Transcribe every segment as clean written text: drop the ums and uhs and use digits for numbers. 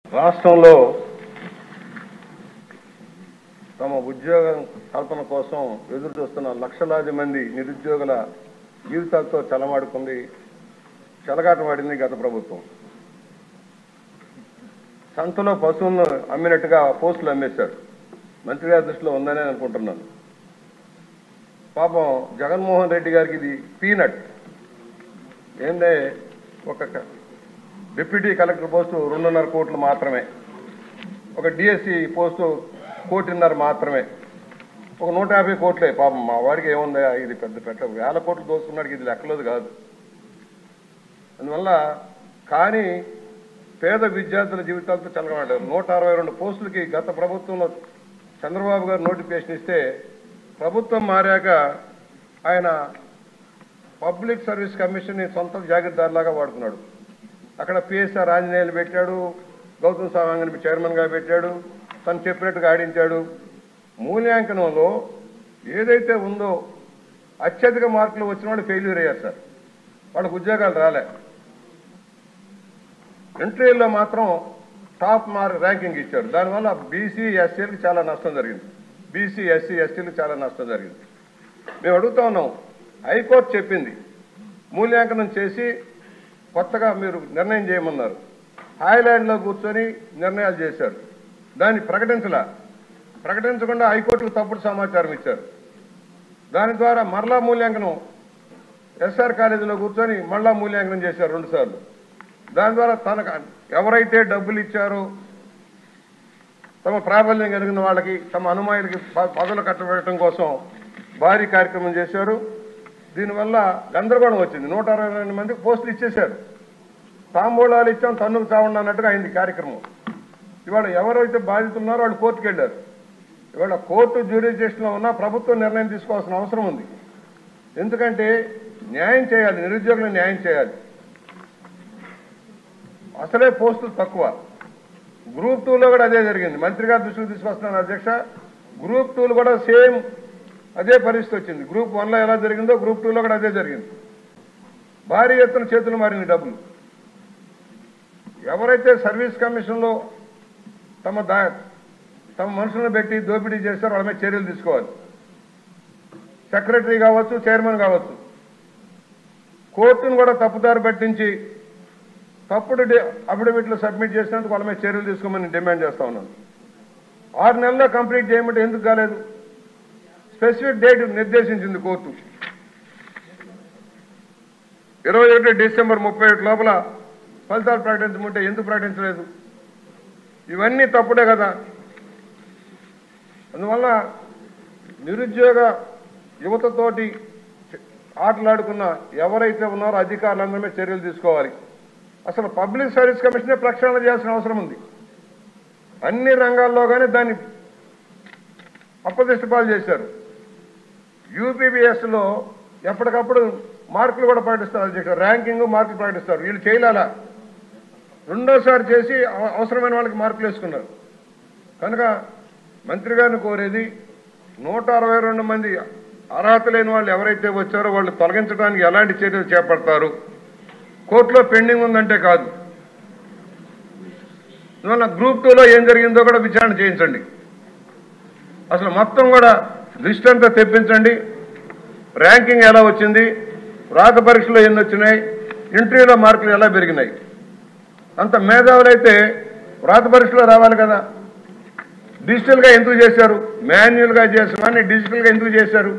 రాష్ట్రంలో తమ ఉద్యోగ కల్పన కోసం ఎదురు చూస్తున్న లక్షలాది మంది నిరుద్యోగుల జీవితాలతో చెలమాడుకుంది, చెలగాటమాడింది గత ప్రభుత్వం. సంతలో పశువులను అమ్మినట్టుగా పోస్టులు అమ్మేశారు. మంత్రి గారి దృష్టిలో ఉందని అనుకుంటున్నాను. పాపం జగన్మోహన్ రెడ్డి గారికి ఇది పీనట్. ఏంటంటే ఒక డిప్యూటీ కలెక్టర్ పోస్టు 2.5 కోట్లు మాత్రమే, ఒక డిఎస్సి పోస్టు 1.5 కోట్లు మాత్రమే, ఒక 150 కోట్లే. పాపం మా వాడికి ఏముందా, ఇది పెద్ద పెట్ట 1000 కోట్లు దోసుకున్నాడికి ఇది లెక్కలేదు కాదు. అందువల్ల కానీ పేద విద్యార్థుల జీవితాలతో చెలగమాడారు. 162 పోస్టులకి గత ప్రభుత్వంలో చంద్రబాబు గారు నోటిఫికేషన్ ఇస్తే ప్రభుత్వం మారాక ఆయన పబ్లిక్ సర్వీస్ కమిషన్ని సొంత జాగీర్దారులాగా వాడుకున్నాడు. అక్కడ పిఎస్ఆర్ ఆంజనేయులు పెట్టాడు, గౌతమ్ సవాంగ్ని చైర్మన్గా పెట్టాడు, తను చెప్పినట్టుగా ఆడించాడు. మూల్యాంకనంలో ఏదైతే ఉందో అత్యధిక మార్కులు వచ్చిన వాళ్ళు ఫెయిల్యూర్ అయ్యారు సార్. వాళ్ళకు ఉద్యోగాలు రాలే. ఇంటర్వ్యూలో మాత్రం టాప్ ర్యాంకింగ్ ఇచ్చారు. దానివల్ల బీసీ ఎస్సీలకు చాలా నష్టం జరిగింది. బీసీ ఎస్సీ ఎస్టీలకు చాలా నష్టం జరిగింది. మేము అడుగుతా ఉన్నాం, హైకోర్టు చెప్పింది మూల్యాంకనం చేసి కొత్తగా మీరు నిర్ణయం చేయమన్నారు. హాయ్లాండ్లో కూర్చొని నిర్ణయాలు చేశారు. దాన్ని ప్రకటించకుండా హైకోర్టుకు తప్పుడు సమాచారం ఇచ్చారు. దాని ద్వారా మరలా మూల్యాంకనం ఎస్ఆర్ కాలేజీలో కూర్చొని మళ్ళా మూల్యాంకనం చేశారు 2 సార్లు. దాని ద్వారా తనకు ఎవరైతే డబ్బులు ఇచ్చారో తమ ప్రాబల్యం కలిగిన వాళ్ళకి, తమ అనుమాయులకి పదవులు కట్టబెట్టడం కోసం భారీ కార్యక్రమం చేశారు. దీనివల్ల గందరగోళం వచ్చింది. 162 మందికి పోస్టులు ఇచ్చేశారు. తాంబూలాలు ఇచ్చాం, తన్నుకు చావండి అన్నట్టుగా అయింది కార్యక్రమం. ఇవాళ ఎవరైతే బాధితులు ఉన్నారో వాళ్ళు కోర్టుకు వెళ్ళారు. ఇవాళ కోర్టు జ్యూరిడిక్షన్లో ఉన్న ప్రభుత్వం నిర్ణయం తీసుకోవాల్సిన అవసరం ఉంది. ఎందుకంటే న్యాయం చేయాలి, నిరుద్యోగులకు న్యాయం చేయాలి. అసలే పోస్టులు తక్కువ. గ్రూప్ 2లో కూడా అదే జరిగింది. మంత్రి గారి దృష్టికి తీసుకొస్తున్నాను అధ్యక్ష. గ్రూప్ 2లో కూడా సేమ్ అదే పరిస్థితి వచ్చింది. గ్రూప్ 1లో ఎలా జరిగిందో గ్రూప్ 2లో కూడా అదే జరిగింది. భారీ ఎత్తున చేతులు మారింది డబ్బులు. ఎవరైతే సర్వీస్ కమిషన్లో తమ మనుషులను పెట్టి దోపిడీ చేస్తారో వాళ్ళ మీద చర్యలు తీసుకోవాలి. సెక్రటరీ కావచ్చు, చైర్మన్ కావచ్చు. కోర్టును కూడా తప్పుదారి పట్టించి తప్పుడు అఫిడవిట్లు సబ్మిట్ చేసినందుకు వాళ్ళ మీద చర్యలు తీసుకోమని డిమాండ్ చేస్తా ఉన్నాను. 6 నెలల్లో కంప్లీట్ చేయమంటే ఎందుకు కాలేదు? స్పెసిఫిక్ డేట్ నిర్దేశించింది కోర్టు. 21 డిసెంబర్ 31 లోపల ఫలితాలు ప్రకటించమంటే ఎందుకు ప్రకటించలేదు? ఇవన్నీ తప్పుడే కదా. అందువల్ల నిరుద్యోగ యువతతోటి ఆటలాడుకున్న ఎవరైతే ఉన్నారో అధికారులందరి మీద చర్యలు తీసుకోవాలి. అసలు పబ్లిక్ సర్వీస్ కమిషనే ప్రక్షాళన చేయాల్సిన అవసరం ఉంది. అన్ని రంగాల్లో కానీ దాన్ని అప్రతిష్టపాలు చేశారు. యూపీబీఎస్లో ఎప్పటికప్పుడు మార్కులు కూడా ప్రకటిస్తారు అధ్యక్ష. ర్యాంకింగ్ మార్కులు ప్రకటిస్తారు. వీళ్ళు చేయలేలా. రెండోసారి చేసి అవసరమైన వాళ్ళకి మార్కులు వేసుకున్నారు. కనుక మంత్రి గారిని కోరేది 162 మంది అర్హత లేని వాళ్ళు ఎవరైతే వచ్చారో వాళ్ళు తొలగించడానికి ఎలాంటి చర్యలు చేపడతారు? కోర్టులో పెండింగ్ ఉందంటే కాదు. అందువల్ల గ్రూప్ 2లో ఏం జరిగిందో కూడా విచారణ చేయించండి. అసలు మొత్తం కూడా లిస్ట్ అంతా తెప్పించండి. ర్యాంకింగ్ ఎలా వచ్చింది, రాత పరీక్షలో ఎన్ని వచ్చినాయి, ఇంటర్వ్యూలో మార్కులు ఎలా పెరిగినాయి. అంత మేధావులైతే రాత పరీక్షలో రావాలి కదా. డిజిటల్గా ఎందుకు చేశారు? మాన్యువల్గా చేసామని డిజిటల్గా ఎందుకు చేశారు?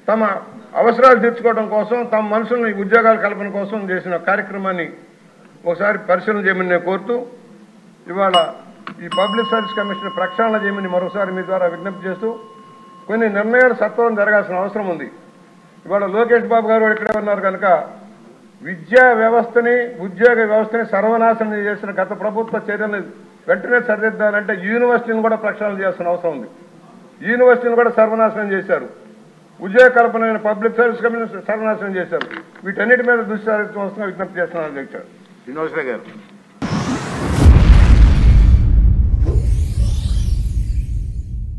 తమ అవసరాలు తీర్చుకోవడం కోసం, తమ మనుషుల్ని ఉద్యోగాల కల్పన కోసం చేసిన కార్యక్రమాన్ని ఒకసారి పరిశీలన చేయమని నేను కోరుతూ, ఇవాళ ఈ పబ్లిక్ సర్వీస్ కమిషన్ ప్రక్షాళన చేయమని మరోసారి మీ ద్వారా విజ్ఞప్తి చేస్తూ, కొన్ని నిర్ణయాలు సత్వరం జరగాల్సిన అవసరం ఉంది. ఇవాళ లోకేష్ బాబు గారు ఇక్కడే ఉన్నారు కనుక విద్యా వ్యవస్థని, ఉద్యోగ వ్యవస్థని సర్వనాశనం చేసిన గత ప్రభుత్వ చర్యలను వెంటనే సరిదిద్దాలంటే యూనివర్సిటీని కూడా ప్రక్షాళన చేయాల్సిన అవసరం ఉంది. యూనివర్సిటీని కూడా సర్వనాశనం చేశారు. ఉద్యోగ కల్పన పబ్లిక్ సర్వీస్ కమిషన్ సర్వనాశనం చేశారు. వీటన్నిటి మీద దృష్టి సారించవలసిన విజ్ఞప్తి చేస్తున్నాను అధ్యక్ష. శ్రీనివాసరావు గారు.